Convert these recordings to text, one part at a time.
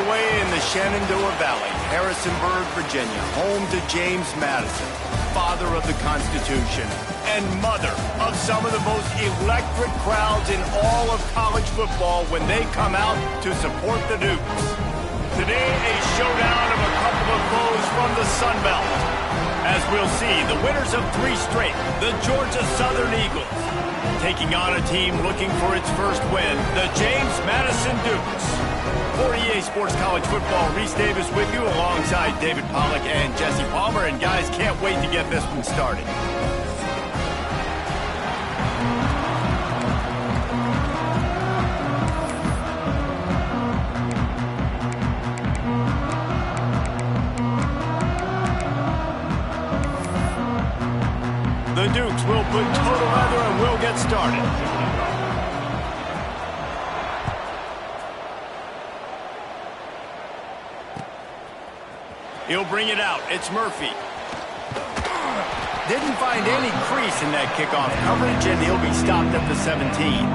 away in the Shenandoah Valley, Harrisonburg, Virginia, home to James Madison, father of the Constitution, and mother of some of the most electric crowds in all of college football when they come out to support the Dukes. Today, a showdown of a couple of foes from the Sun Belt. As we'll see, the winners of 3 straight, the Georgia Southern Eagles, taking on a team looking for its first win, the James Madison Dukes. For EA Sports College Football, Reese Davis with you alongside David Pollack and Jesse Palmer. And guys, can't wait to get this one started. The Dukes will put total leather and we'll get started. He'll bring it out. It's Murphy. Didn't find any crease in that kickoff coverage, and he'll be stopped at the 17.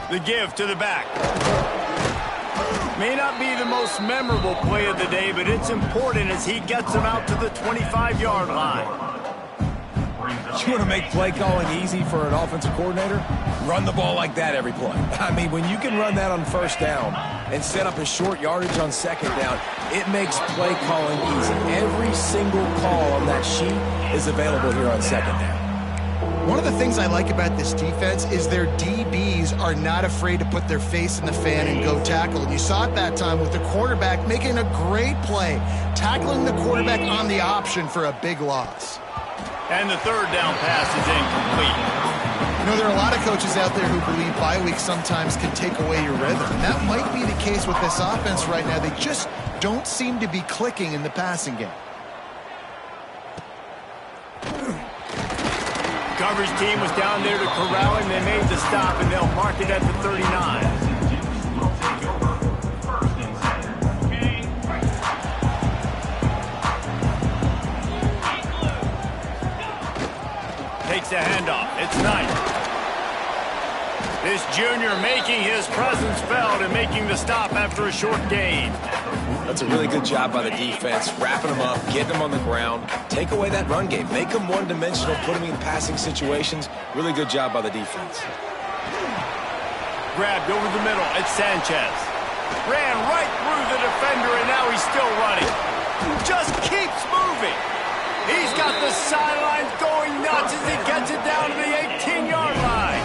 The give to the back. May not be the most memorable play of the day, but it's important as he gets him out to the 25-yard line. You want to make play calling easy for an offensive coordinator? Run the ball like that every play. I mean, when you can run that on first down and set up a short yardage on second down, it makes play calling easy. Every single call on that sheet is available here on second down. One of the things I like about this defense is their DBs are not afraid to put their face in the fan and go tackle. And you saw it that time with the quarterback making a great play, tackling the quarterback on the option for a big loss. And the third down pass is incomplete. You know, there are a lot of coaches out there who believe bye weeks sometimes can take away your rhythm. And that might be the case with this offense right now. They just don't seem to be clicking in the passing game. Coverage team was down there to corral him. They made the stop, and they'll mark it at the 39. Takes the handoff. It's Knight. This junior making his presence felt and making the stop after a short gain. That's a really good job by the defense, wrapping them up, getting them on the ground. Take away that run game. Make them one-dimensional, put them in passing situations. Really good job by the defense. Grabbed over the middle. It's Sanchez. Ran right through the defender, and now he's still running. Just keeps moving. He's got the sidelines going nuts as he gets it down to the 18-yard line.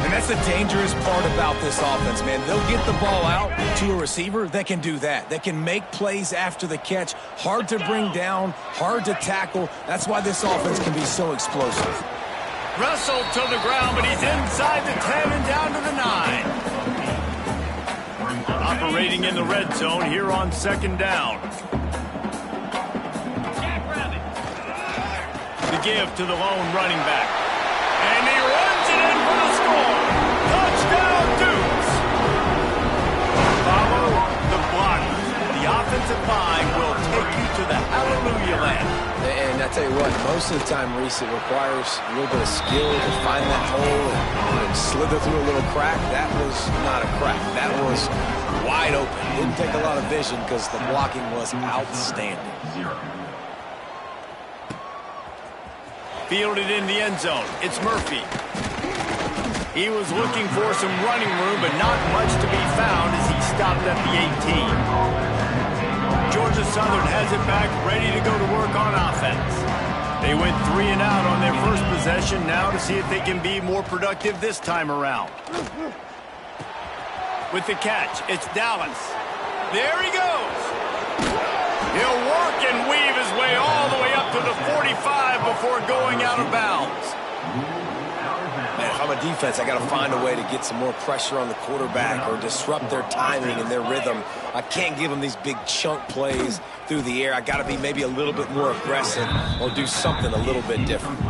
And that's the dangerous part about this offense, man. They'll get the ball out to a receiver that can do that. That can make plays after the catch. Hard to bring down, hard to tackle. That's why this offense can be so explosive. Wrestled to the ground, but he's inside the 10 and down to the 9. Operating in the red zone here on second down. The give to the lone running back. And he runs it in for the score. Touchdown, Dukes. Follow the block. The offensive line will take you to the hallelujah land. And I tell you what, most of the time, Reese, it requires a little bit of skill to find that hole and slither through a little crack. That was not a crack. That was wide open. Didn't take a lot of vision because the blocking was outstanding. Fielded in the end zone. It's Murphy. He was looking for some running room, but not much to be found as he stopped at the 18. Georgia Southern has it back, ready to go to work on offense. They went 3 and out on their first possession, now to see if they can be more productive this time around. With the catch, it's Dallas. There he goes. He'll work and weave his way all the way up to the 45 before going out of bounds. Man, if I'm a defense, I got to find a way to get some more pressure on the quarterback or disrupt their timing and their rhythm. I can't give them these big chunk plays through the air. I got to be maybe a little bit more aggressive or do something a little bit different.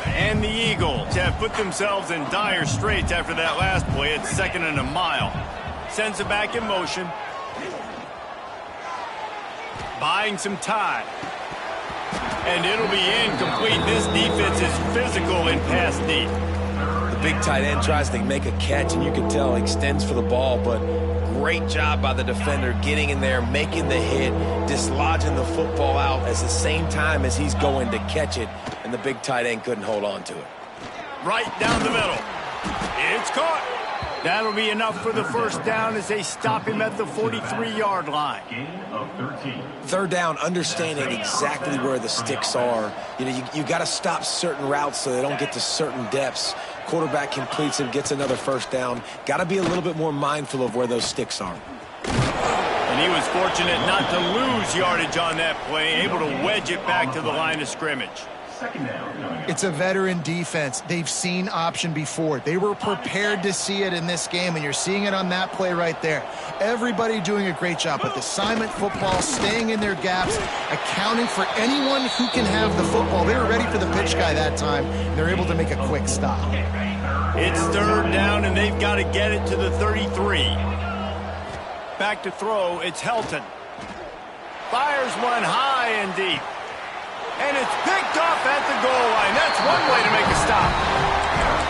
And the Eagles have put themselves in dire straits after that last play. It's 2nd and a mile. Sends it back in motion. buying some time. And it'll be incomplete. This defense is physical in pass deep. The big tight end tries to make a catch, and you can tell he extends for the ball, but great job by the defender getting in there, making the hit, dislodging the football out at the same time as he's going to catch it, and the big tight end couldn't hold on to it. Right down the middle. It's caught. That'll be enough for the first down as they stop him at the 43-yard line. Third down, understanding exactly where the sticks are. You know, you got to stop certain routes so they don't get to certain depths. Quarterback completes it, gets another first down. Got to be a little bit more mindful of where those sticks are. And he was fortunate not to lose yardage on that play, able to wedge it back to the line of scrimmage. It's a veteran defense. They've seen option before. They were prepared to see it in this game, and you're seeing it on that play right there. Everybody doing a great job with assignment football, staying in their gaps, accounting for anyone who can have the football. They were ready for the pitch guy that time, and they're able to make a quick stop. It's third down, and they've got to get it to the 33. Back to throw, it's Helton. Fires one high and deep. And it's picked off at the goal line. That's one way to make a stop.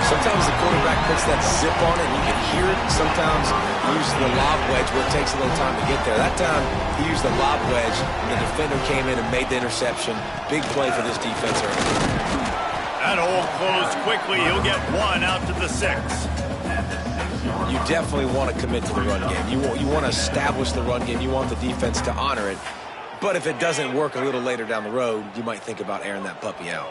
Sometimes the quarterback puts that zip on it, and you can hear it. Sometimes he uses the lob wedge where it takes a little time to get there. That time, he used the lob wedge, and the defender came in and made the interception. Big play for this defense early. That hole closed quickly. He'll get one out to the 6. You definitely want to commit to the run game. You want to establish the run game. You want the defense to honor it. But if it doesn't work a little later down the road, you might think about airing that puppy out.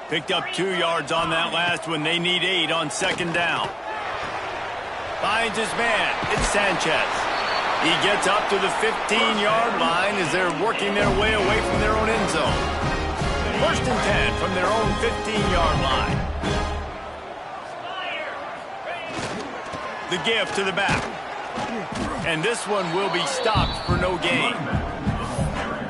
Picked up 2 yards on that last one. They need 8 on second down. Finds his man. It's Sanchez. He gets up to the 15-yard line as they're working their way away from their own end zone. First and 10 from their own 15-yard line. The give to the back. And this one will be stopped for no gain.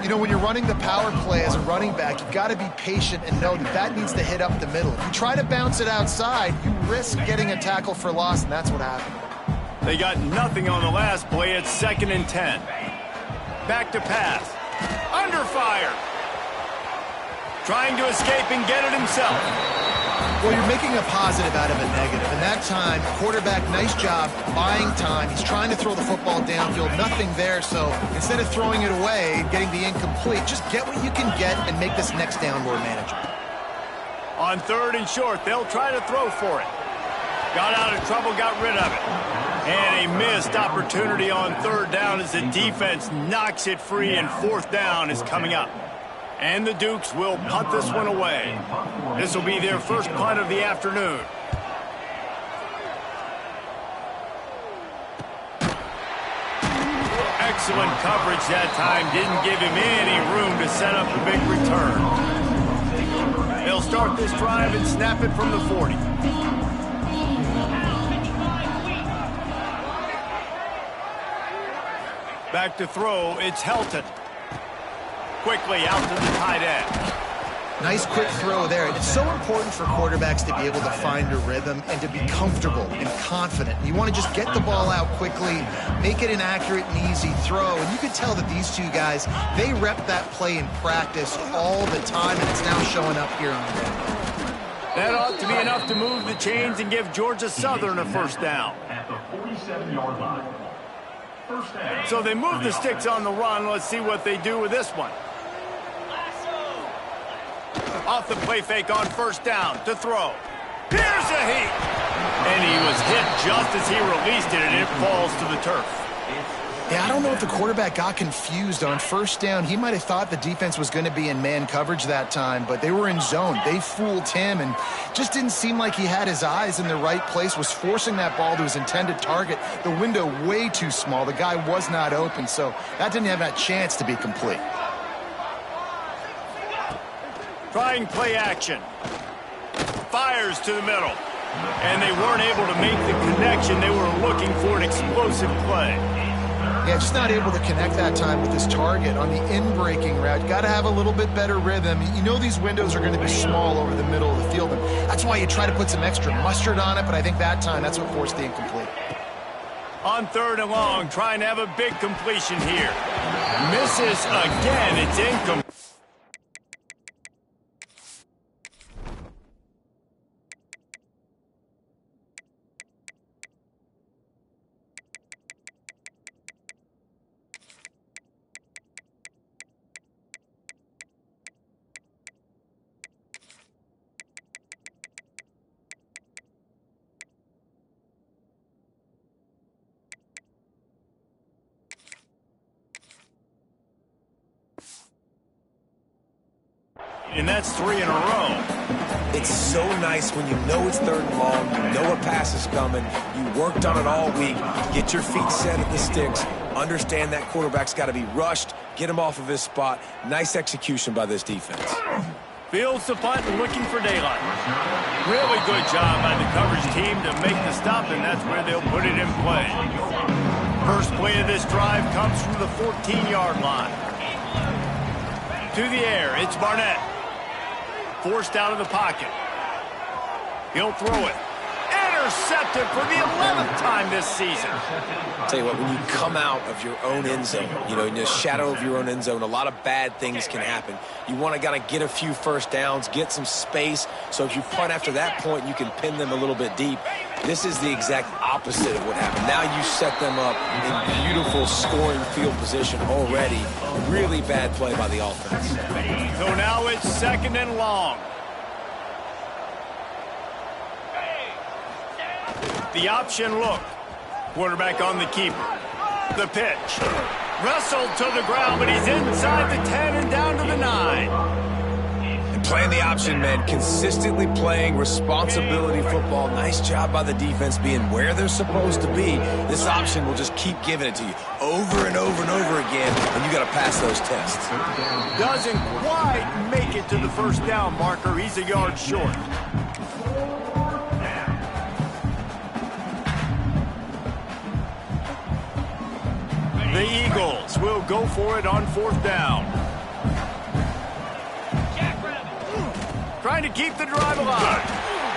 You know, when you're running the power play as a running back, you've got to be patient and know that that needs to hit up the middle. If you try to bounce it outside, you risk getting a tackle for loss, and that's what happened. They got nothing on the last play. It's second and 10. Back to pass. Under fire. Trying to escape and get it himself. Well, you're making a positive out of a negative. And that time, quarterback, nice job buying time. He's trying to throw the football downfield. Nothing there, so instead of throwing it away, getting the incomplete, just get what you can get and make this next down more manageable. On third and short, they'll try to throw for it. Got out of trouble, got rid of it. And a missed opportunity on third down as the defense knocks it free, and fourth down is coming up. And the Dukes will punt this one away. This will be their first punt of the afternoon. Excellent coverage that time. Didn't give him any room to set up a big return. They'll start this drive and snap it from the 40. Back to throw, it's Helton. Quickly out to the tight end. Nice quick throw there. It's so important for quarterbacks to be able to find a rhythm and to be comfortable and confident. You want to just get the ball out quickly, make it an accurate and easy throw. And you can tell that these two guys, they rep that play in practice all the time, and it's now showing up here on the field. That ought to be enough to move the chains and give Georgia Southern a first down. At the 47-yard line. First down. So they move the sticks on the run. Let's see what they do with this one. Off the play fake on first down to throw. Here's a heat. And he was hit just as he released it, and it falls to the turf. Yeah, I don't know if the quarterback got confused on first down. He might have thought the defense was going to be in man coverage that time, but they were in zone. They fooled him, and just didn't seem like he had his eyes in the right place, was forcing that ball to his intended target. The window way too small. The guy was not open, so that didn't have that chance to be complete. Trying play action. Fires to the middle. And they weren't able to make the connection. They were looking for an explosive play. Yeah, just not able to connect that time with his target on the in-breaking route. Got to have a little bit better rhythm. You know these windows are going to be small over the middle of the field, and that's why you try to put some extra mustard on it, but I think that time that's what forced the incomplete. On third and long, trying to have a big completion here. Misses again. It's incomplete. And that's 3 in a row. It's so nice when you know it's 3rd and long, you know a pass is coming, you worked on it all week, get your feet set at the sticks, understand that quarterback's got to be rushed, get him off of his spot. Nice execution by this defense. Fields the punt and looking for daylight. Really good job by the coverage team to make the stop, and that's where they'll put it in play. First play of this drive comes from the 14-yard line. To the air, it's Barnett. Forced out of the pocket. He'll throw it. Intercepted for the 11th time this season. I'll tell you what, when you come out of your own end zone, you know, in the shadow of your own end zone, a lot of bad things can happen. You want to get a few first downs, get some space, so if you punt after that point, you can pin them a little bit deep. This is the exact opposite of what happened. Now you set them up in beautiful scoring field position already. Really bad play by the offense. So now it's 2nd and long. The option look. Quarterback on the keeper. The pitch. Wrestled to the ground, but he's inside the 10 and down to the 9. And playing the option, man. Consistently playing responsibility football. Nice job by the defense being where they're supposed to be. This option will just keep giving it to you over and over and over again, and you got to pass those tests. Doesn't quite make it to the first down marker. He's a yard short. The Eagles will go for it on 4th down. Trying to keep the drive alive.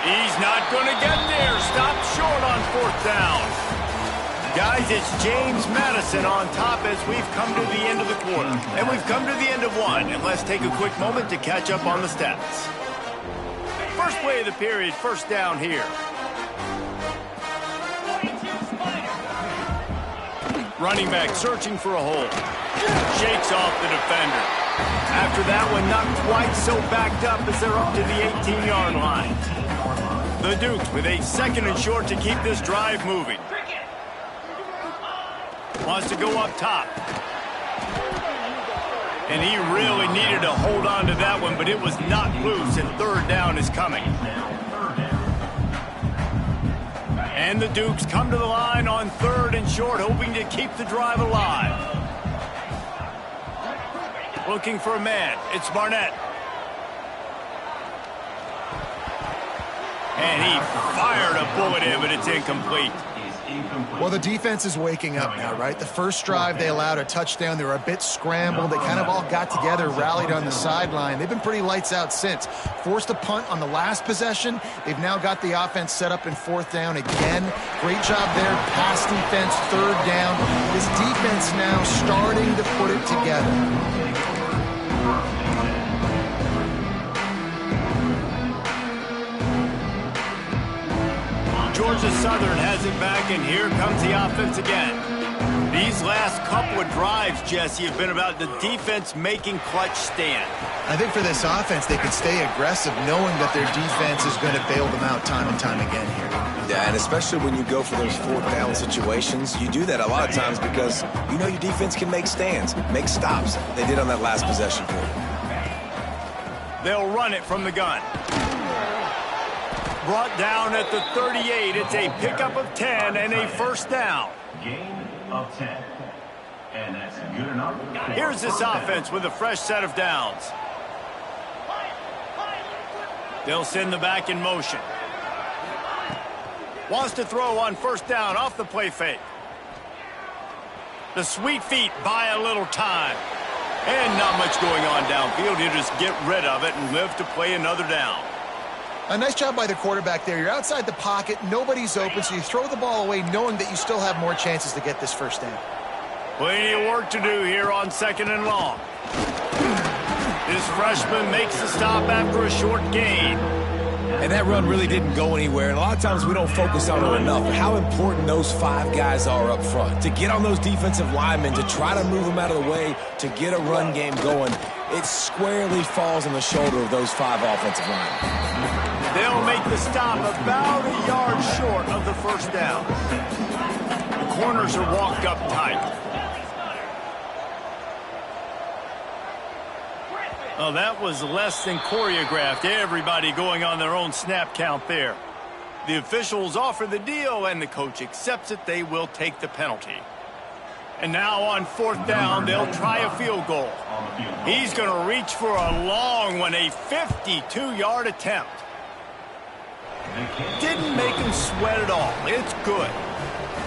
He's not going to get there. Stopped short on 4th down. Guys, it's James Madison on top as we've come to the end of the quarter. And we've come to the end of one. And let's take a quick moment to catch up on the stats. First play of the period, first down here. Running back searching for a hole. Shakes off the defender. After that one, not quite so backed up as they're up to the 18-yard line. The Dukes with a 2nd and short to keep this drive moving. Wants to go up top. And he really needed to hold on to that one, but it was not loose, and 3rd down is coming. And the Dukes come to the line on 3rd and short, hoping to keep the drive alive. Looking for a man. It's Barnett. And he fired a bullet in, but it's incomplete. Well, the defense is waking up now, right? The first drive, they allowed a touchdown. They were a bit scrambled. They kind of all got together, rallied on the sideline. They've been pretty lights out since. Forced a punt on the last possession. They've now got the offense set up in 4th down again. Great job there. Pass defense, 3rd down. This defense now starting to put it together. Georgia Southern has it back, and here comes the offense again. These last couple of drives, Jesse, have been about the defense making clutch stand. I think for this offense, they can stay aggressive knowing that their defense is going to bail them out time and time again here. Yeah, and especially when you go for those 4th down situations, you do that a lot of times because you know your defense can make stands, make stops. They did on that last possession for you. They'll run it from the gun. Brought down at the 38. It's a pickup of 10 and a 1st down. Gain of 10. And that's good enough. Here's this offense with a fresh set of downs. They'll send the back in motion. Wants to throw on 1st down off the play fake. The sweet feet buy a little time. And not much going on downfield. He'll just get rid of it and live to play another down. A nice job by the quarterback there. You're outside the pocket. Nobody's open, so you throw the ball away knowing that you still have more chances to get this 1st down. Plenty of work to do here on 2nd and long. This freshman makes the stop after a short gain. And that run really didn't go anywhere. And a lot of times we don't focus on it enough. How important those 5 guys are up front. To get on those defensive linemen, to try to move them out of the way, to get a run game going, it squarely falls on the shoulder of those 5 offensive linemen. They'll make the stop about a yard short of the first down. The corners are walked up tight. Oh, that was less than choreographed. Everybody going on their own snap count there. The officials offer the deal, and the coach accepts it. They will take the penalty. And now on 4th down, they'll try a field goal. He's going to reach for a long one, a 52-yard attempt. Didn't make him sweat at all. It's good.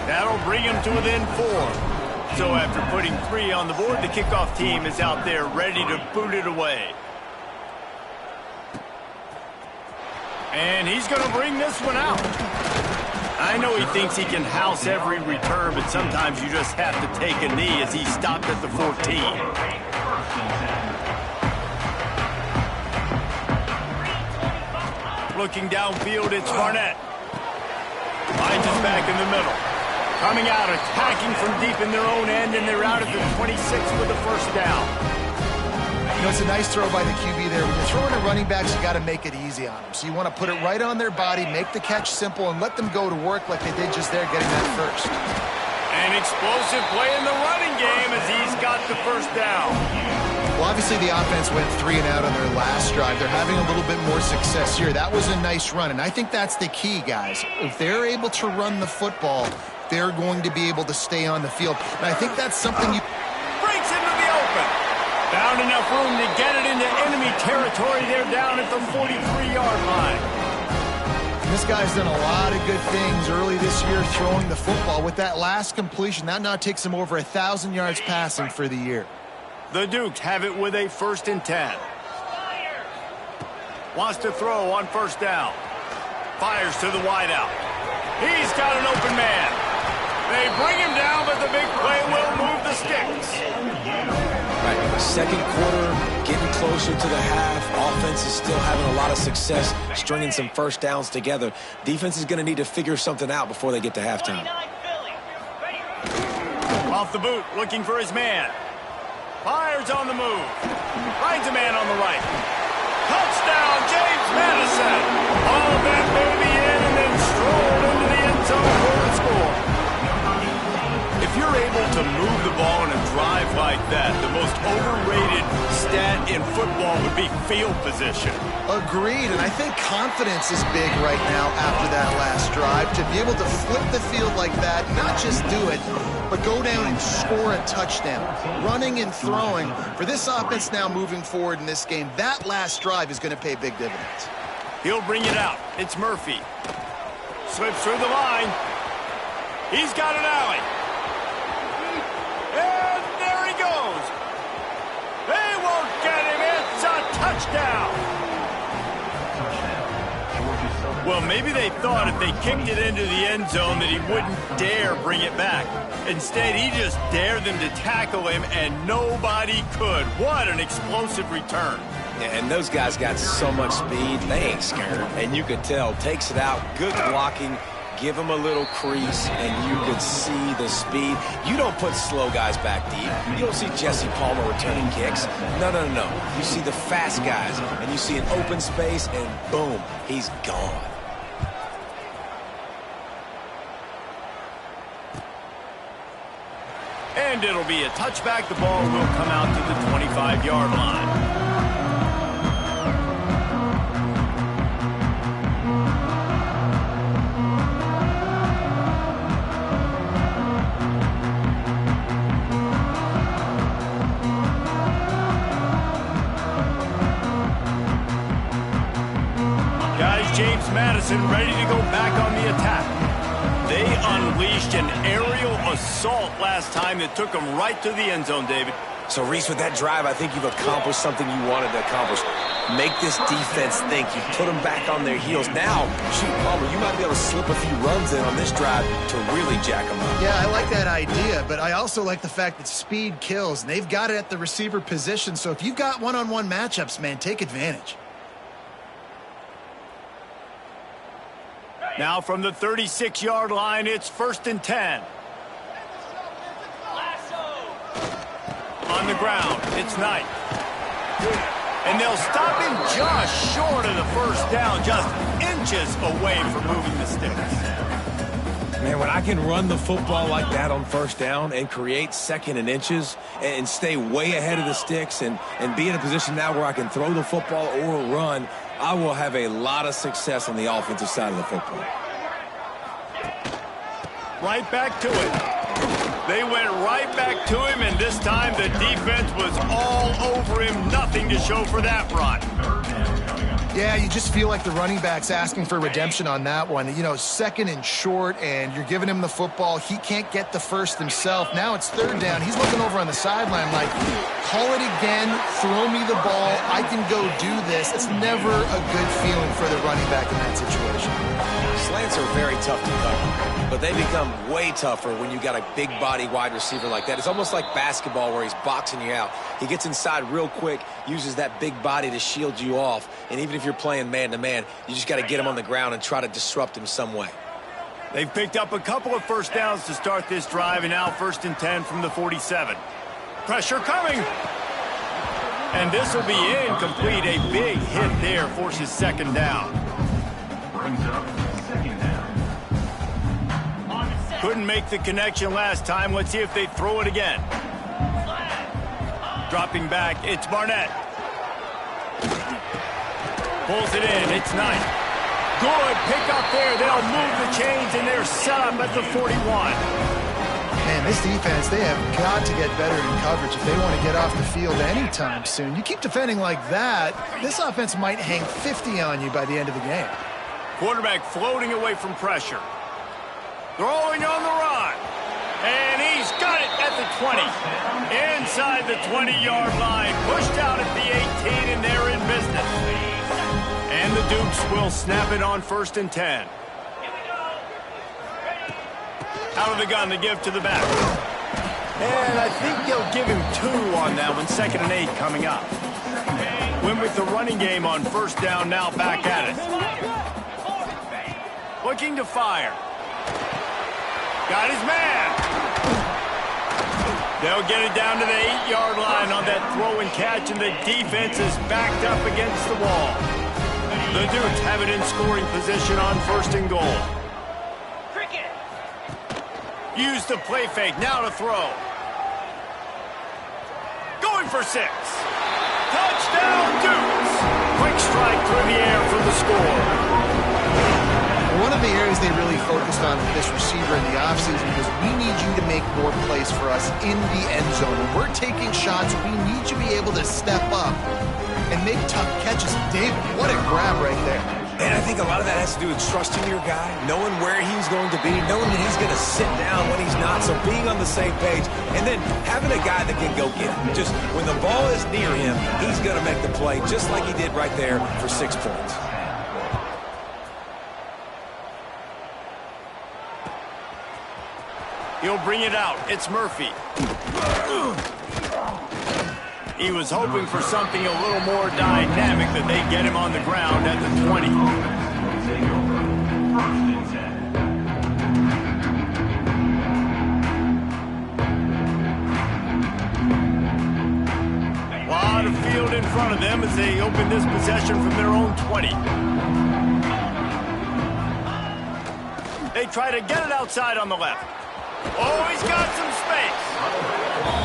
That'll bring him to within 4. So after putting 3 on the board, the kickoff team is out there ready to boot it away. And he's going to bring this one out. I know he thinks he can house every return, but sometimes you just have to take a knee as he stopped at the 14. Looking downfield, it's Barnett. Finds his back in the middle. Coming out, attacking from deep in their own end, and they're out at the 26 with the first down. You know, it's a nice throw by the QB there. When you're throwing at running backs, you got to make it easy on them. So you want to put it right on their body, make the catch simple, and let them go to work like they did just there, getting that first. An explosive play in the running game as he's got the first down. Well, obviously the offense went 3 and out on their last drive. They're having a little bit more success here. That was a nice run, and I think that's the key, guys. If they're able to run the football, they're going to be able to stay on the field. And I think that's something you... Breaks into the open. Found enough room to get it into enemy territory. They're down at the 43-yard line. And this guy's done a lot of good things early this year throwing the football. With that last completion, that now takes him over 1,000 yards passing for the year. The Dukes have it with a 1st and 10. Wants to throw on 1st down. Fires to the wideout. He's got an open man. They bring him down, but the big play will move the sticks. Right, 2nd quarter, getting closer to the half. Offense is still having a lot of success stringing some first downs together. Defense is going to need to figure something out before they get to halftime. Off the boot, looking for his man. Fires on the move. Finds a man on the right. Touchdown, James Madison. All that baby in and then strolled into the end zone for the score. If you're able to move the ball in a drive like that, the most overrated stat in football would be field position. Agreed, and I think confidence is big right now after that last drive. To be able to flip the field like that, not just do it, but go down and score a touchdown. Running and throwing. For this offense now moving forward in this game, that last drive is going to pay big dividends. He'll bring it out. It's Murphy. Slips through the line. He's got an alley. And there he goes. They won't get him. It's a touchdown. Well, maybe they thought if they kicked it into the end zone that he wouldn't dare bring it back. Instead, he just dared them to tackle him, and nobody could. What an explosive return. Yeah, and those guys got so much speed, they ain't scared. And you could tell, takes it out, good blocking, give him a little crease, and you could see the speed. You don't put slow guys back deep. You don't see Jesse Palmer returning kicks. No, no, no, no. You see the fast guys, and you see an open space, and boom, he's gone. And it'll be a touchback. The ball will come out to the 25-yard line. Guys, James Madison ready to go back on the attack. They unleashed an aerial assault last time that took them right to the end zone, David. So, Reese, with that drive, I think you've accomplished something you wanted to accomplish. make this defense think. You put them back on their heels. Now, shoot, Palmer, you might be able to slip a few runs in on this drive to really jack them up. Yeah, I like that idea, but I also like the fact that speed kills, and they've got it at the receiver position. So if you've got one-on-one matchups, man, take advantage. Now from the 36-yard line, it's 1st and 10. On the ground, it's Knight. And they'll stop him just short of the first down, just inches away from moving the sticks. Man, when I can run the football like that on first down and create 2nd and inches and stay way ahead of the sticks and be in a position now where I can throw the football or run, I will have a lot of success on the offensive side of the football. Right back to it. They went right back to him, and this time the defense was all over him. Nothing to show for that run. Yeah, you just feel like the running back's asking for redemption on that one. You know, 2nd and short, and you're giving him the football. He can't get the first himself. Now it's 3rd down. He's looking over on the sideline like, call it again, throw me the ball, I can go do this. It's never a good feeling for the running back in that situation. Slants are very tough to cover, but they become way tougher when you got a big body wide receiver like that. It's almost like basketball where he's boxing you out. He gets inside real quick, uses that big body to shield you off, and even if you're playing man-to-man, you just got to get him on the ground and try to disrupt him some way. They've picked up a couple of first downs to start this drive, and now 1st and 10 from the 47. Pressure coming. And this will be incomplete. A big hit there forces 2nd down. Brings up 2nd down. Couldn't make the connection last time. Let's see if they throw it again. Dropping back, it's Barnett. Pulls it in, it's Knight. Good pick up there. They'll move the chains, and they're set up at the 41. Man, this defense, they have got to get better in coverage if they want to get off the field anytime soon. You keep defending like that, this offense might hang 50 on you by the end of the game. Quarterback floating away from pressure. Throwing on the run. And he's got it at the 20. Inside the 20-yard line. Pushed out at the 18, and they're in business. And the Dukes will snap it on 1st and 10. Out of the gun to give to the back. And I think they'll give him 2 on that one. 2nd and 8 coming up. Went with the running game on 1st down, now back at it. Looking to fire. Got his man. They'll get it down to the 8-yard line on that throw and catch, and the defense is backed up against the wall. The Dukes have it in scoring position on 1st and goal. Use the play fake, now to throw. Going for 6. Touchdown, Dukes! Quick strike through the air for the score. One of the areas they really focused on with this receiver in the offseason was we need you to make more plays for us in the end zone. When we're taking shots, we need you to be able to step up and make tough catches. David, what a grab right there. And I think a lot of that has to do with trusting your guy, knowing where he's going to be, knowing that he's going to sit down when he's not, so being on the same page, and then having a guy that can go get it. Just when the ball is near him, he's going to make the play just like he did right there for 6 points. He'll bring it out. It's Murphy. He was hoping for something a little more dynamic, that they get him on the ground at the 20. A lot of field in front of them as they open this possession from their own 20. They try to get it outside on the left. Oh, he's got some space.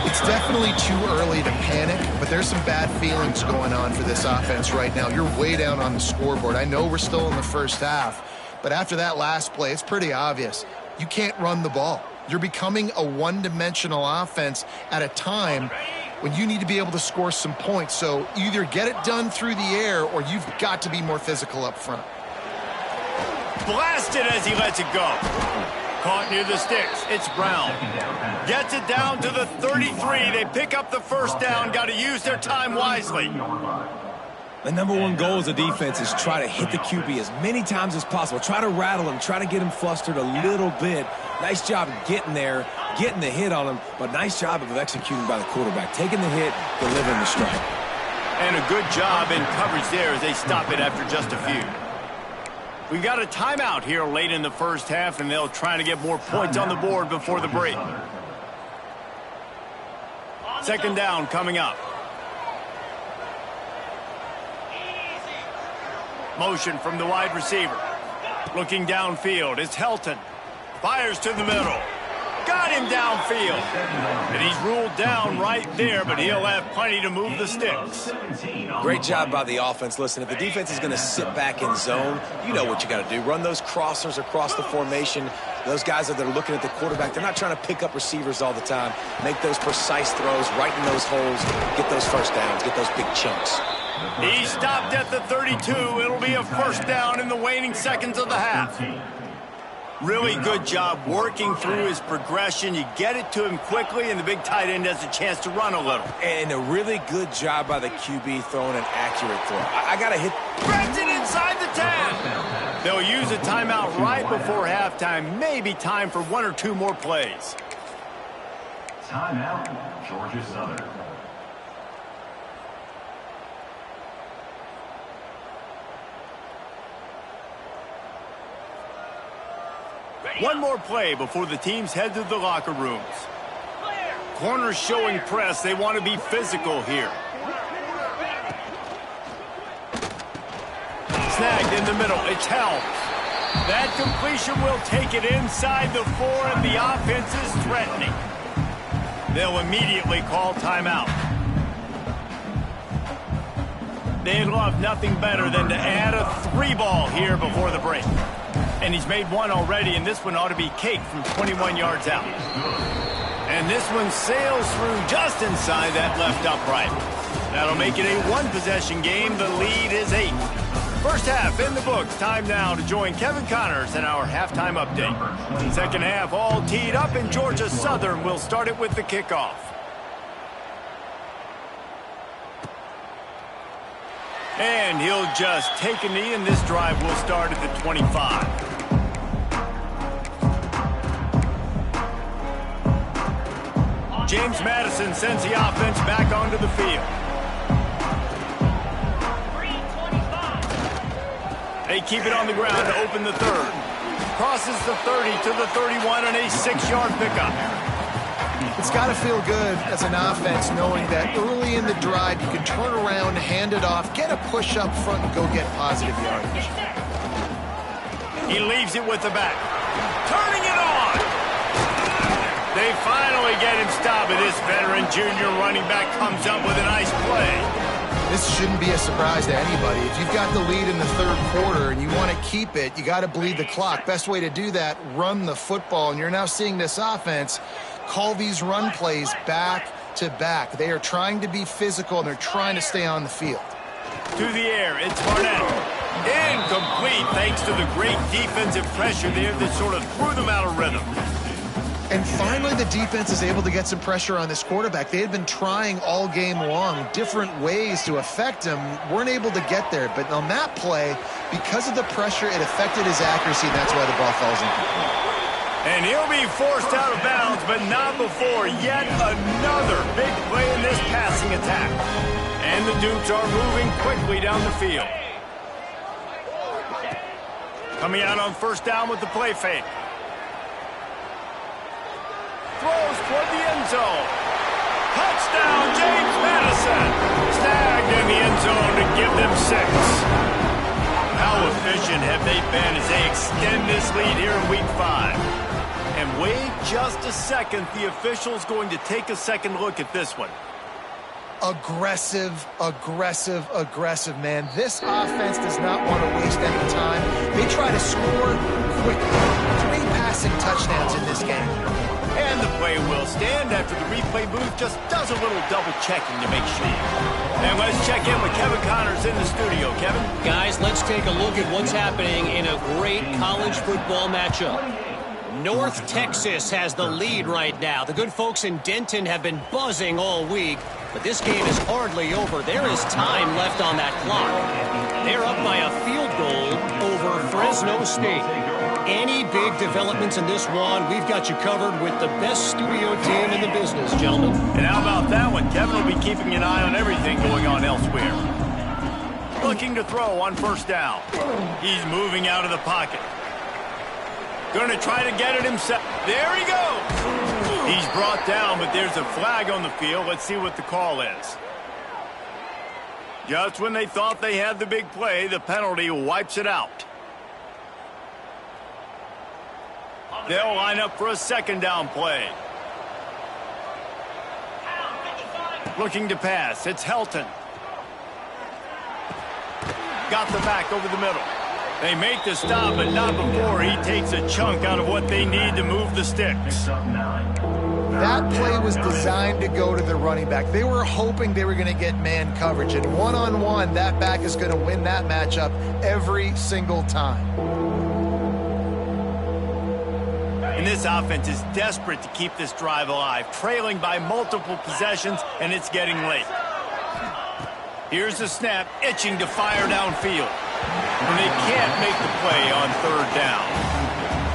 It's definitely too early to panic, but there's some bad feelings going on for this offense right now. You're way down on the scoreboard. I know we're still in the first half, but after that last play, it's pretty obvious. You can't run the ball. You're becoming a one-dimensional offense at a time when you need to be able to score some points. So either get it done through the air or you've got to be more physical up front. Blasted as he lets it go. Caught near the sticks. It's Brown. Gets it down to the 33. They pick up the first down. Got to use their time wisely. The number one goal as a defense is try to hit the QB as many times as possible. Try to rattle him, try to get him flustered a little bit. Nice job getting there, getting the hit on him, but nice job of executing by the quarterback. Taking the hit, delivering the strike. And a good job in coverage there as they stop it after just a few. We got a timeout here late in the first half, and they'll try to get more points on the board before the break. Second down coming up. Motion from the wide receiver. Looking downfield, it's Helton. Fires to the middle. Got him downfield. And he's ruled down right there, but he'll have plenty to move the sticks. Great job by the offense. Listen, if the defense is going to sit back in zone, you know what you got to do. Run those crossers across the formation. Those guys that are looking at the quarterback, they're not trying to pick up receivers all the time. Make those precise throws, right in those holes, get those first downs, get those big chunks. He stopped at the 32. It'll be a first down in the waning seconds of the half. Really good job working through his progression. You get it to him quickly, and the big tight end has a chance to run a little. And a really good job by the QB throwing an accurate throw. I got to hit. Grabs it inside the 10. They'll use a timeout right before halftime. Maybe time for one or two more plays. Timeout, Georgia Southern. One more play before the teams head to the locker rooms. Corners showing press. They want to be physical here. Snagged in the middle. It's Helms. That completion will take it inside the 4, and the offense is threatening. They'll immediately call timeout. They'd love nothing better than to add a 3-ball here before the break. And he's made one already, and this one ought to be caked from 21 yards out. And this one sails through just inside that left upright. That'll make it a one-possession game. The lead is 8. First half in the books. Time now to join Kevin Connors in our halftime update. Second half all teed up, and Georgia Southern will start it with the kickoff. And he'll just take a knee, and this drive will start at the 25. James Madison sends the offense back onto the field. They keep it on the ground to open the third. Crosses the 30 to the 31 on a 6-yard pickup. It's got to feel good as an offense knowing that early in the drive you can turn around, hand it off, get a push up front, and go get positive yardage. He leaves it with the back. Turning it on! They finally get him stopped, and this veteran junior running back comes up with a nice play. This shouldn't be a surprise to anybody. If you've got the lead in the third quarter and you want to keep it, you got to bleed the clock. Best way to do that, run the football. And you're now seeing this offense call these run plays back to back. They are trying to be physical, and they're trying to stay on the field. To the air, it's Barnett. Incomplete thanks to the great defensive pressure there that sort of threw them out of rhythm. And finally, the defense is able to get some pressure on this quarterback. They had been trying all game long different ways to affect him, weren't able to get there. But on that play, because of the pressure, it affected his accuracy, and that's why the ball falls incomplete. And he'll be forced out of bounds, but not before yet another big play in this passing attack. And the Dukes are moving quickly down the field. Coming out on first down with the play fake. Throws toward the end zone. Touchdown, James Madison. Snagged in the end zone to give them 6. How efficient have they been as they extend this lead here in Week 5? And wait just a second. The official's going to take a second look at this one. Aggressive, aggressive, aggressive, man. This offense does not want to waste any time. They try to score quickly. 3 passing touchdowns in this game. And the play will stand after the replay booth just does a little double-checking to make sure. And let's check in with Kevin Connors in the studio. Kevin? Guys, let's take a look at what's happening in a great college football matchup. North Texas has the lead right now. The good folks in Denton have been buzzing all week. But this game is hardly over. There is time left on that clock. They're up by a field goal over Fresno State. Any big developments in this one, we've got you covered with the best studio team in the business, gentlemen. And how about that one? Kevin will be keeping an eye on everything going on elsewhere. Looking to throw on first down. He's moving out of the pocket. Going to try to get it himself. There he goes. He's brought down, but there's a flag on the field. Let's see what the call is. Just when they thought they had the big play, the penalty wipes it out. They'll line up for a second down play. Looking to pass. It's Helton. Got the back over the middle. They make the stop, but not before he takes a chunk out of what they need to move the sticks. That play was designed to go to the running back. They were hoping they were going to get man coverage, and one-on-one, that back is going to win that matchup every single time. And this offense is desperate to keep this drive alive, trailing by multiple possessions, and it's getting late. Here's the snap, itching to fire downfield. And they can't make the play on third down.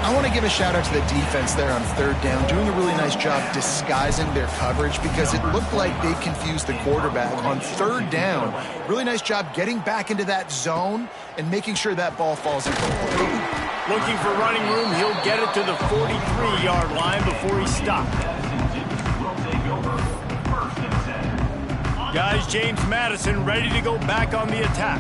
I want to give a shout out to the defense there on third down, doing a really nice job disguising their coverage because it looked like they confused the quarterback on third down. Really nice job getting back into that zone and making sure that ball falls incomplete. Looking for running room, he'll get it to the 43-yard line before he stopped. Guys, James Madison ready to go back on the attack.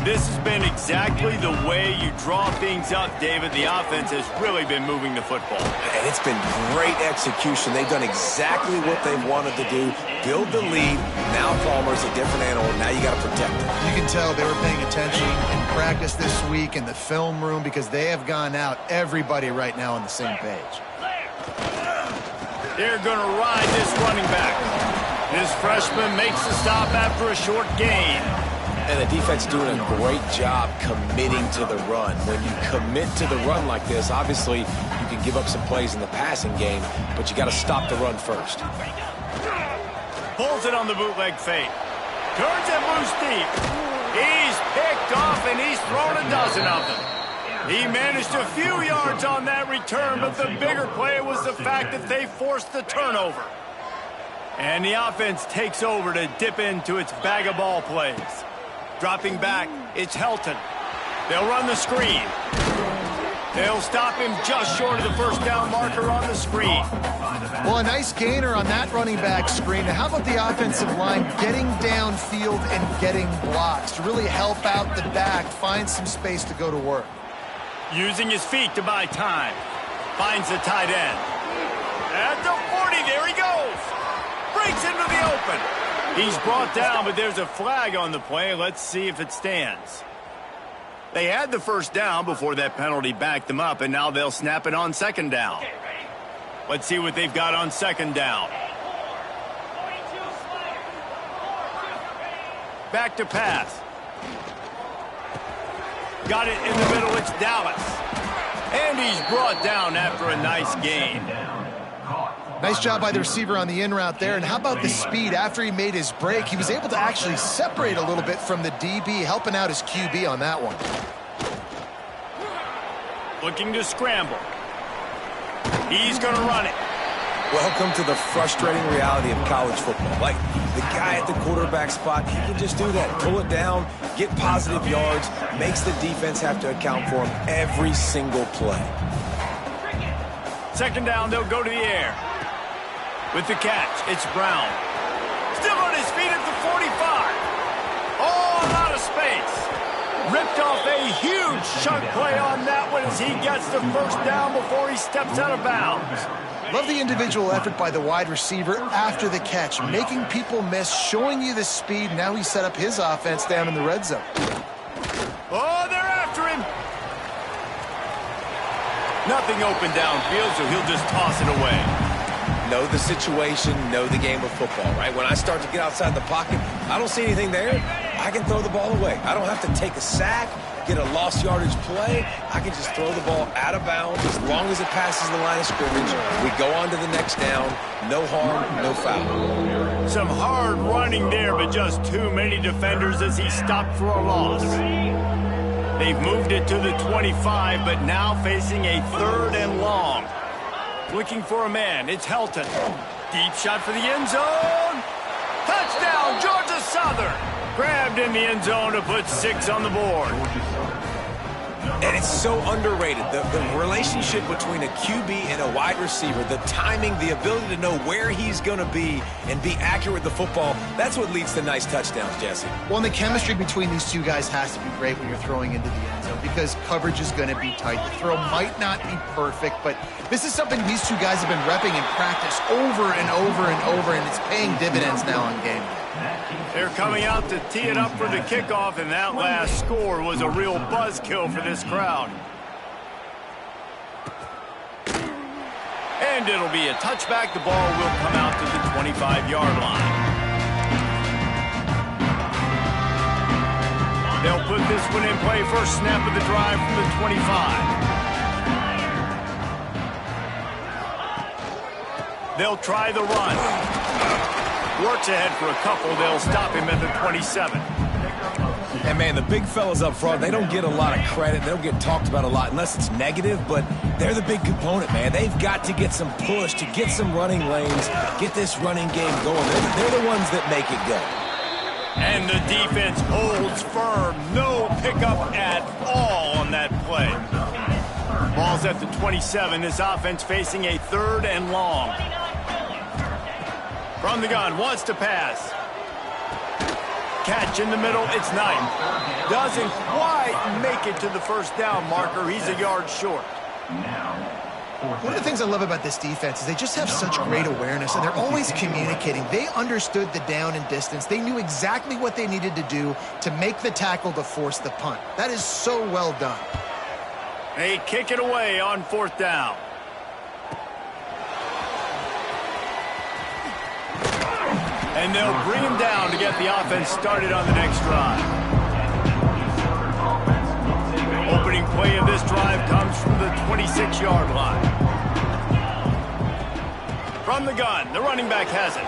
This has been exactly the way you draw things up, David. The offense has really been moving the football. And it's been great execution. They've done exactly what they wanted to do. Build the lead. Now Palmer's a different animal. Now you got to protect him. You can tell they were paying attention in practice this week in the film room because they have gone out, everybody right now on the same page. They're going to ride this running back. This freshman makes the stop after a short gain. And the defense doing a great job committing to the run. When you commit to the run like this, obviously you can give up some plays in the passing game, but you got to stop the run first. Pulls it on the bootleg fake. Turns it loose deep. He's picked off and he's thrown a dozen of them. He managed a few yards on that return, but the bigger play was the fact that they forced the turnover. And the offense takes over to dip into its bag of ball plays. Dropping back, it's Helton. They'll run the screen. They'll stop him just short of the first down marker on the screen. Well, a nice gainer on that running back screen. Now, how about the offensive line getting downfield and getting blocks to really help out the back, find some space to go to work? Using his feet to buy time. Finds the tight end. At the 40, there he goes. Breaks into the open. He's brought down, but there's a flag on the play. Let's see if it stands. They had the first down before that penalty backed them up, and now they'll snap it on second down. Let's see what they've got on second down. Back to pass. Got it in the middle. It's Dallas. And he's brought down after a nice gain. Nice job by the receiver on the in route there. And how about the speed? After he made his break, he was able to actually separate a little bit from the DB, helping out his QB on that one. Looking to scramble. He's going to run it. Welcome to the frustrating reality of college football. Like, the guy at the quarterback spot, he can just do that. Pull it down, get positive yards, makes the defense have to account for him every single play. Second down, they'll go to the air. With the catch, it's Brown. Still on his feet at the 45. Oh, a lot of space. Ripped off a huge chunk play on that one as he gets the first down before he steps out of bounds. Love the individual effort by the wide receiver after the catch, making people miss, showing you the speed. Now he set up his offense down in the red zone. Oh, they're after him. Nothing open downfield, so he'll just toss it away. Know the situation, know the game of football, right? When I start to get outside the pocket, I don't see anything there. I can throw the ball away. I don't have to take a sack, get a lost yardage play, I can just throw the ball out of bounds as long as it passes the line of scrimmage. We go on to the next down. No harm, no foul. Some hard running there, but just too many defenders as he stopped for a loss. They've moved it to the 25, but now facing a 3rd and long. Looking for a man. It's Helton. Deep shot for the end zone. Touchdown, Georgia Southern. Grabbed in the end zone to put 6 on the board. And it's so underrated. The relationship between a QB and a wide receiver, the timing, the ability to know where he's going to be and be accurate with the football, that's what leads to nice touchdowns, Jesse. Well, and the chemistry between these two guys has to be great when you're throwing into the end zone because coverage is going to be tight. The throw might not be perfect, but this is something these two guys have been repping in practice over and over and over, and it's paying dividends now on game day. They're coming out to tee it up for the kickoff, and that last score was a real buzzkill for this crowd. And it'll be a touchback. The ball will come out to the 25-yard line. They'll put this one in play. First snap of the drive from the 25. They'll try the run. Works ahead for a couple. They'll stop him at the 27. And, man, the big fellas up front, they don't get a lot of credit. They don't get talked about a lot unless it's negative, but they're the big component, man. They've got to get some push, to get some running lanes, get this running game going. They're the ones that make it go. And the defense holds firm. No pickup at all on that play. Ball's at the 27. This offense facing a 3rd and long. From the gun, wants to pass. Catch in the middle, it's Knight. Doesn't quite make it to the first down marker. He's a yard short. One of the things I love about this defense is they just have such great awareness, and they're always communicating. They understood the down and distance. They knew exactly what they needed to do to make the tackle to force the punt. That is so well done. They kick it away on 4th down. And they'll bring him down to get the offense started on the next drive. Opening play of this drive comes from the 26-yard line. From the gun, the running back has it.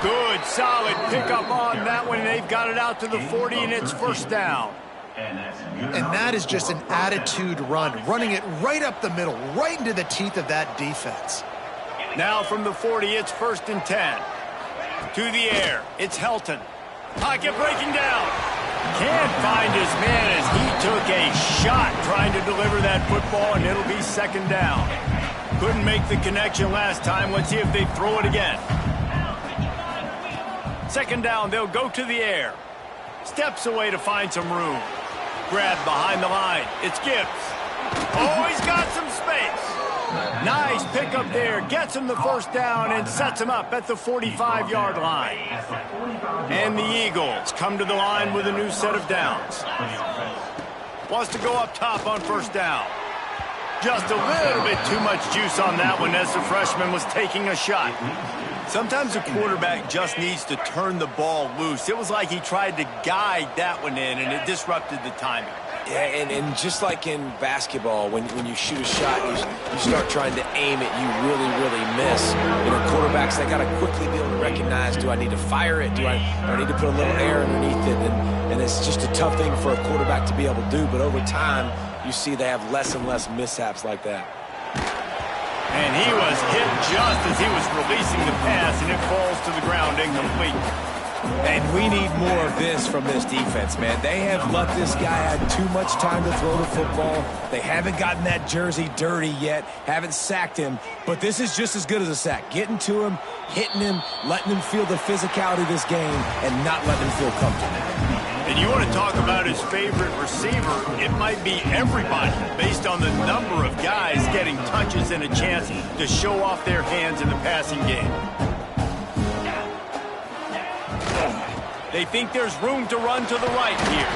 Good, solid pickup on that one. They've got it out to the 40, and it's first down. And that is just an attitude run, running it right up the middle, right into the teeth of that defense. Now from the 40, it's 1st and 10. To the air, it's Helton. Pocket breaking down. Can't find his man as he took a shot trying to deliver that football, and it'll be 2nd down. Couldn't make the connection last time. Let's see if they throw it again. 2nd down, they'll go to the air. Steps away to find some room. Grabbed behind the line. It's Gibbs. Oh, he's got some space. Nice pickup there. Gets him the first down and sets him up at the 45-yard line. And the Eagles come to the line with a new set of downs. Wants to go up top on 1st down. Just a little bit too much juice on that one as the freshman was taking a shot. Sometimes a quarterback just needs to turn the ball loose. It was like he tried to guide that one in, and it disrupted the timing. Yeah, and just like in basketball, when you shoot a shot, you start trying to aim it, you really miss. You know, quarterbacks, they got to quickly be able to recognize, do I need to fire it? Do I need to put a little air underneath it? And it's just a tough thing for a quarterback to be able to do, but over time, you see they have less and less mishaps like that. And he was hit just as he was releasing the pass, and it falls to the ground incomplete. And we need more of this from this defense, man. They have let this guy have too much time to throw the football. They haven't gotten that jersey dirty yet, haven't sacked him, but this is just as good as a sack. Getting to him, hitting him, letting him feel the physicality of this game, and not letting him feel comfortable. And you want to talk about his favorite receiver, it might be everybody based on the number of guys getting touches and a chance to show off their hands in the passing game. They think there's room to run to the right here.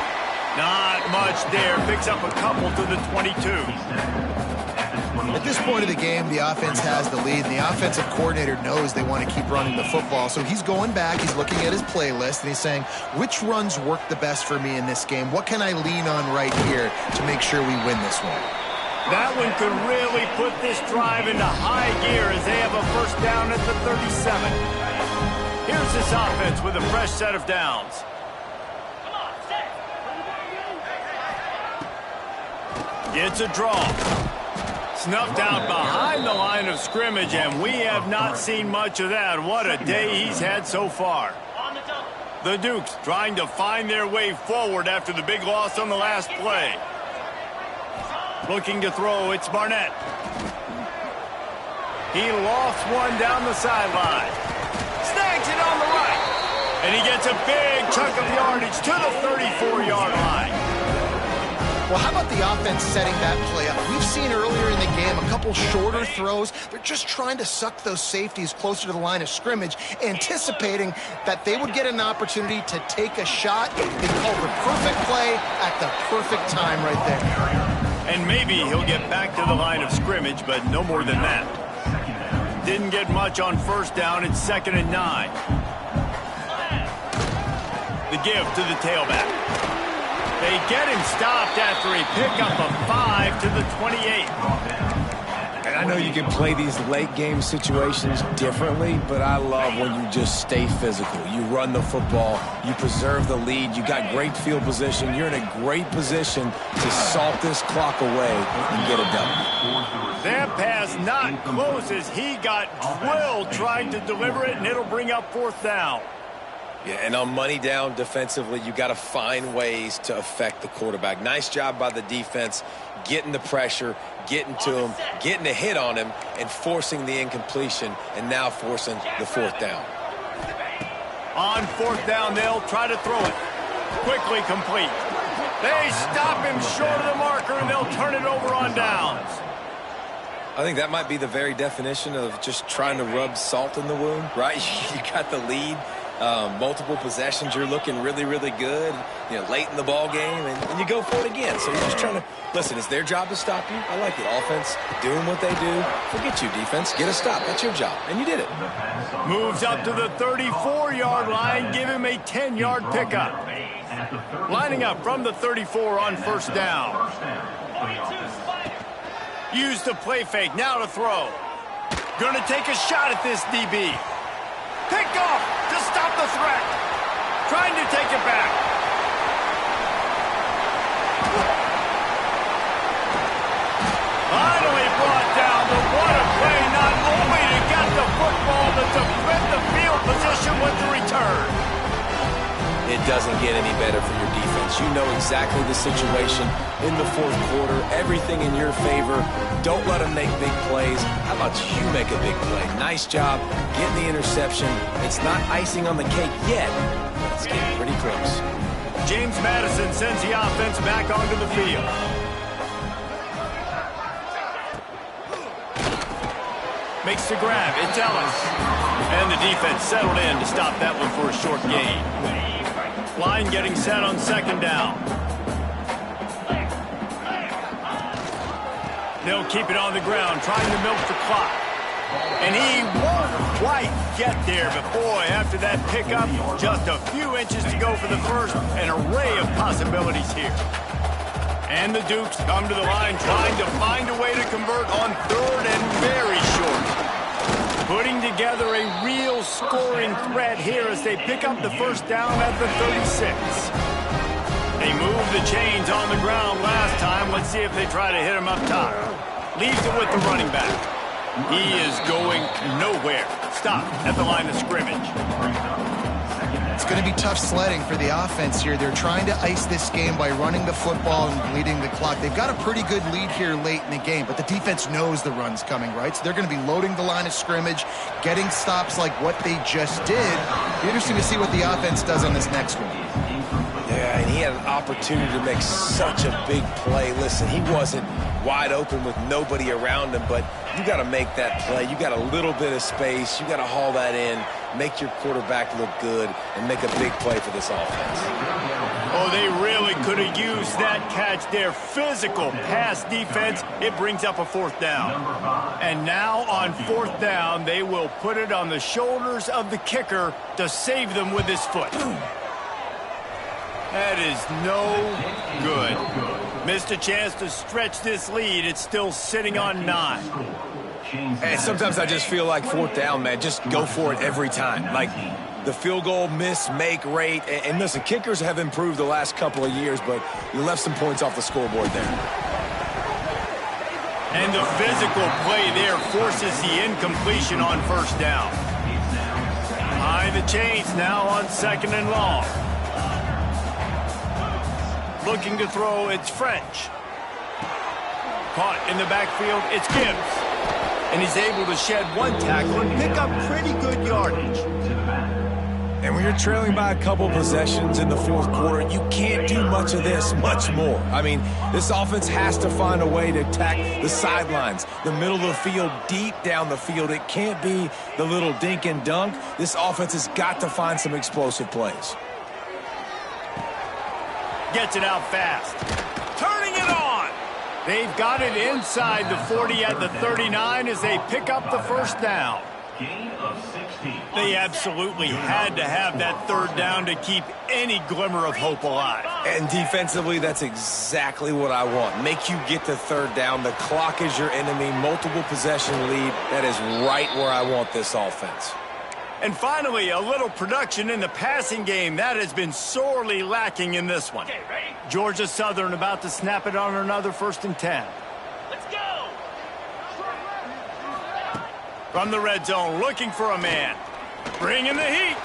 Not much there. Picks up a couple to the 22. At this point of the game, the offense has the lead, and the offensive coordinator knows they want to keep running the football. So he's going back, he's looking at his playlist, and he's saying, which runs work the best for me in this game? What can I lean on right here to make sure we win this one? That one could really put this drive into high gear as they have a first down at the 37. Here's this offense with a fresh set of downs. It's a draw. Snuffed out behind the line of scrimmage, and we have not seen much of that. What a day he's had so far. The Dukes trying to find their way forward after the big loss on the last play. Looking to throw, it's Barnett. He lofts one down the sideline. Snags it on the right. And he gets a big chunk of yardage to the 34-yard line. Well, how about the offense setting that play up? We've seen earlier in the game a couple shorter throws. They're just trying to suck those safeties closer to the line of scrimmage, anticipating that they would get an opportunity to take a shot. They called the perfect play at the perfect time right there. And maybe he'll get back to the line of scrimmage, but no more than that. Didn't get much on first down. It's 2nd and 9. The give to the tailback. They get him stopped after a pickup of 5 to the 28. And I know you can play these late game situations differently, but I love when you just stay physical. You run the football, you preserve the lead, you got great field position, you're in a great position to salt this clock away and get it done. That pass not close as he got drilled trying to deliver it, and it'll bring up 4th down. Yeah, and on money down defensively, you got to find ways to affect the quarterback. Nice job by the defense, getting the pressure, getting to him, getting a hit on him, and forcing the incompletion, and now forcing the 4th down. On 4th down, they'll try to throw it. Quickly complete. They stop him short of the marker, and they'll turn it over on downs. I think that might be the very definition of just trying to rub salt in the wound, right? You got the lead. Multiple possessions, you're looking really, really good, late in the ball game, and you go for it again. So you're just trying to, listen, it's their job to stop you. I like it. Offense, doing what they do. Forget you, defense. Get a stop. That's your job, and you did it. Moves up to the 34-yard line. Give him a 10-yard pickup. Lining up from the 34 on first down. Use the play fake. Now to throw. Going to take a shot at this DB. Picked off to stop the threat. Trying to take it back. Finally brought down. But what a play, not only to get the football, but to flip the field position with the return. It doesn't get any better for your defense. You know exactly the situation in the 4th quarter. Everything in your favor. Don't let them make big plays. How about you make a big play? Nice job getting the interception. It's not icing on the cake yet, but it's getting pretty close. James Madison sends the offense back onto the field. Makes the grab. It's Ellis. And the defense settled in to stop that one for a short gain. Line getting set on 2nd down. They'll keep it on the ground, trying to milk the clock. And he won't quite get there, but boy, after that pickup, just a few inches to go for the first. An array of possibilities here. And the Dukes come to the line, trying to find a way to convert on 3rd and very short. Putting together a real scoring threat here as they pick up the first down at the 36. They moved the chains on the ground last time. Let's see if they try to hit him up top. Leaves it with the running back. He is going nowhere. Stop at the line of scrimmage. It's going to be tough sledding for the offense here. They're trying to ice this game by running the football and bleeding the clock. They've got a pretty good lead here late in the game, but the defense knows the run's coming, right? So they're going to be loading the line of scrimmage, getting stops like what they just did. Be interesting to see what the offense does on this next one. Yeah, and he had an opportunity to make such a big play. Listen, he wasn't wide open with nobody around him, but you got to make that play. You got a little bit of space. You got to haul that in, make your quarterback look good, and make a big play for this offense. Oh, they really could have used that catch there. Physical pass defense. It brings up a 4th down. And now on 4th down, they will put it on the shoulders of the kicker to save them with his foot. That is no good. Missed a chance to stretch this lead. It's still sitting on 9. And sometimes I just feel like 4th down, man, just go for it every time. Like the field goal miss, make rate. And listen, kickers have improved the last couple of years, but you left some points off the scoreboard there. And the physical play there forces the incompletion on 1st down. Behind the chains now on 2nd and long. Looking to throw, it's French. Caught in the backfield, it's Gibbs. And he's able to shed 1 tackle and pick up pretty good yardage. And when you're trailing by a couple possessions in the 4th quarter, you can't do much of this, much more. I mean, this offense has to find a way to attack the sidelines, the middle of the field, deep down the field. It can't be the little dink and dunk. This offense has got to find some explosive plays. Gets it out fast. Turning it on. They've got it inside the 40 at the 39 as they pick up the 1st down. Gain of 16. They absolutely had to have that 3rd down to keep any glimmer of hope alive. And defensively, that's exactly what I want. Make you get to 3rd down. The clock is your enemy. Multiple possession lead. That is right where I want this offense. And finally, a little production in the passing game. That has been sorely lacking in this one. Georgia Southern about to snap it on another 1st and 10. Let's go. From the red zone, looking for a man. Bringing the heat.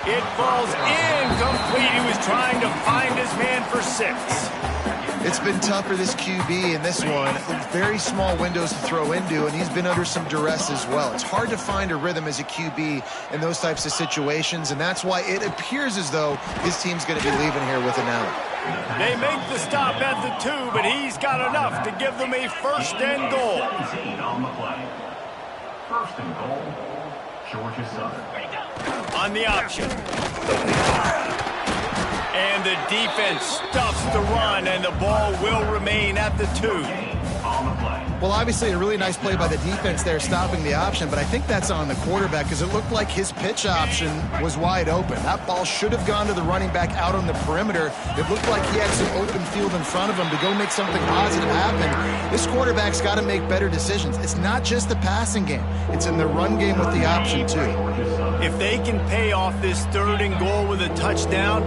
It falls incomplete. He was trying to find his man for 6. It's been tough for this QB in this one. Very small windows to throw into, and he's been under some duress as well. It's hard to find a rhythm as a QB in those types of situations, and that's why it appears as though his team's going to be leaving here with an out. They make the stop at the 2, but he's got enough to give them a 1st and goal. 17 on the play. 1st and goal, Georgia Southern. On the option. And the defense stuffs the run, and the ball will remain at the 2. On the play. Well, obviously a really nice play by the defense there, stopping the option, but I think that's on the quarterback because it looked like his pitch option was wide open. That ball should have gone to the running back out on the perimeter. It looked like he had some open field in front of him to go make something positive happen. This quarterback's got to make better decisions. It's not just the passing game. It's in the run game with the option, too. If they can pay off this 3rd and goal with a touchdown,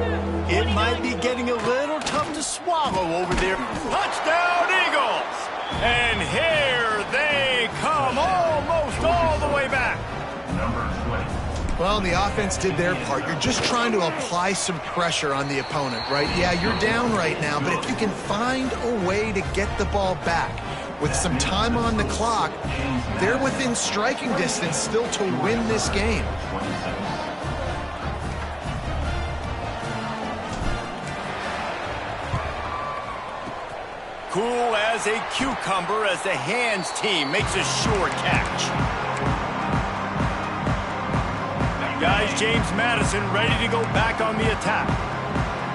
it might be getting a little tough to swallow over there. Touchdown, Eagles! And here they come, almost all the way back. Number 20. Well, the offense did their part. You're just trying to apply some pressure on the opponent, right? Yeah, you're down right now, but if you can find a way to get the ball back with some time on the clock, they're within striking distance still to win this game. Cool as a cucumber as the hands team makes a sure catch. Guys, James Madison ready to go back on the attack.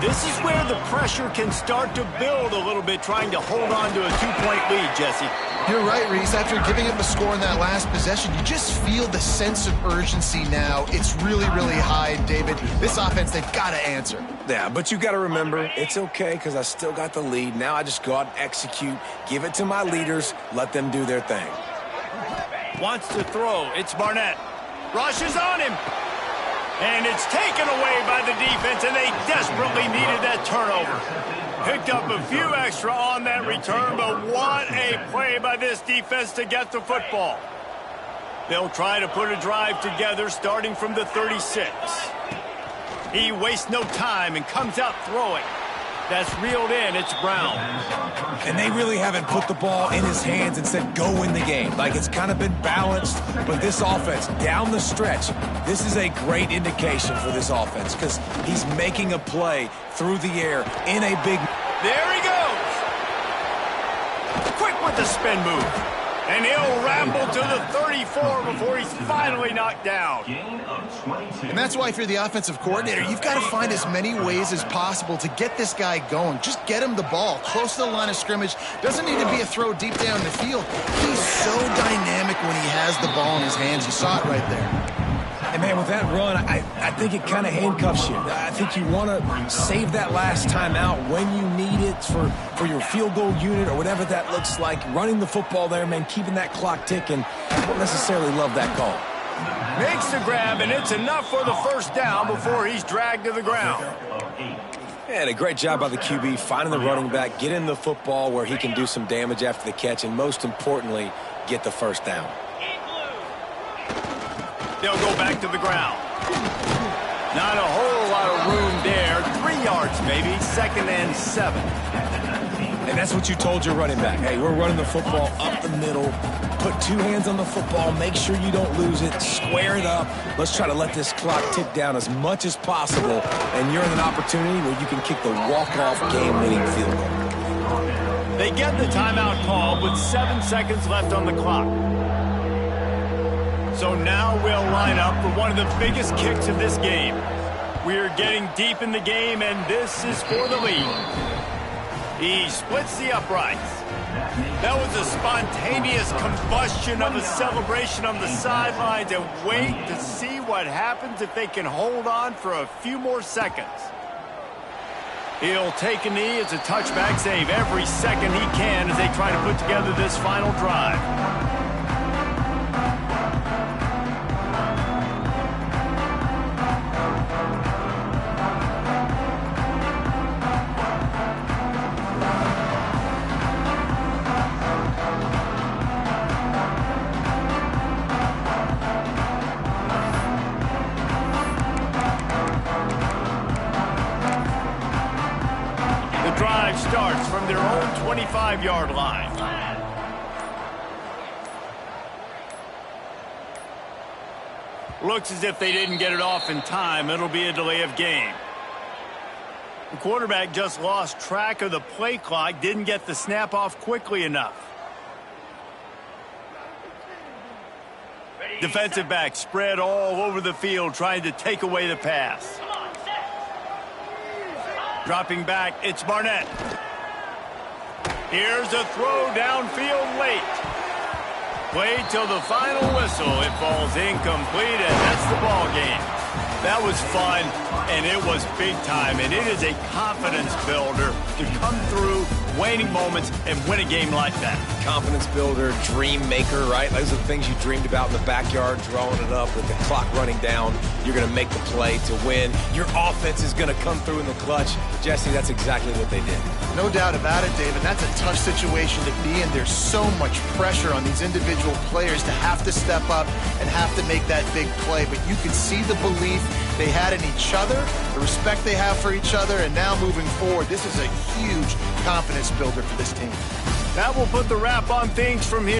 This is where the pressure can start to build a little bit, trying to hold on to a 2-point lead, Jesse. You're right, Reese. After giving up a score in that last possession, you just feel the sense of urgency now. It's really, really high, David. This offense, they've got to answer. Yeah, but you got to remember, it's okay because I still got the lead. Now I just go out and execute, give it to my leaders, let them do their thing. Wants to throw. It's Barnett. Rushes on him. And it's taken away by the defense, and they desperately needed that turnover. Picked up a few extra on that return, but what a play by this defense to get the football. They'll try to put a drive together starting from the 36. He wastes no time and comes out throwing. That's reeled in. It's Brown. And they really haven't put the ball in his hands and said, go win the game. Like, it's kind of been balanced, but this offense, down the stretch, this is a great indication for this offense because he's making a play through the air in a big... There he goes. Quick with the spin move. And he'll ramble to the 34 before he's finally knocked down. And that's why if you're the offensive coordinator, you've got to find as many ways as possible to get this guy going. Just get him the ball close to the line of scrimmage. Doesn't need to be a throw deep down the field. He's so dynamic when he has the ball in his hands. You saw it right there. And, man, with that run, I think it kind of handcuffs you. I think you want to save that last time out when you need it for your field goal unit or whatever that looks like. Running the football there, man, keeping that clock ticking. I don't necessarily love that call. Makes the grab, and it's enough for the first down before he's dragged to the ground. And a great job by the QB finding the running back, getting the football where he can do some damage after the catch, and most importantly, get the first down. They'll go back to the ground. Not a whole lot of room there. 3 yards, maybe. 2nd and 7. And that's what you told your running back. Hey, we're running the football up the middle. Put 2 hands on the football. Make sure you don't lose it. Square it up. Let's try to let this clock tick down as much as possible. And you're in an opportunity where you can kick the walk-off game-winning field goal. They get the timeout called with 7 seconds left on the clock. So now we'll line up for one of the biggest kicks of this game. We're getting deep in the game, and this is for the lead. He splits the uprights. That was a spontaneous combustion of a celebration on the sidelines, and wait to see what happens if they can hold on for a few more seconds. He'll take a knee. It's a touchback save every second he can as they try to put together this final drive. Starts from their own 25-yard line. Looks as if they didn't get it off in time. It'll be a delay of game. The quarterback just lost track of the play clock, didn't get the snap off quickly enough. Defensive back spread all over the field trying to take away the pass. Dropping back, it's Barnett. Here's a throw downfield late. Played till the final whistle. It falls incomplete, and that's the ball game. That was fun, and it was big time, and it is a confidence builder to come through waning moments and win a game like that. Confidence builder, dream maker, right? Those are the things you dreamed about in the backyard, drawing it up with the clock running down. You're going to make the play to win. Your offense is going to come through in the clutch. Jesse, that's exactly what they did. No doubt about it, David. That's a tough situation to be in. There's so much pressure on these individual players to have to step up and have to make that big play. But you could see the belief they had in each other, the respect they have for each other, and now moving forward, this is a huge confidence builder for this team. That will put the wrap on things from here.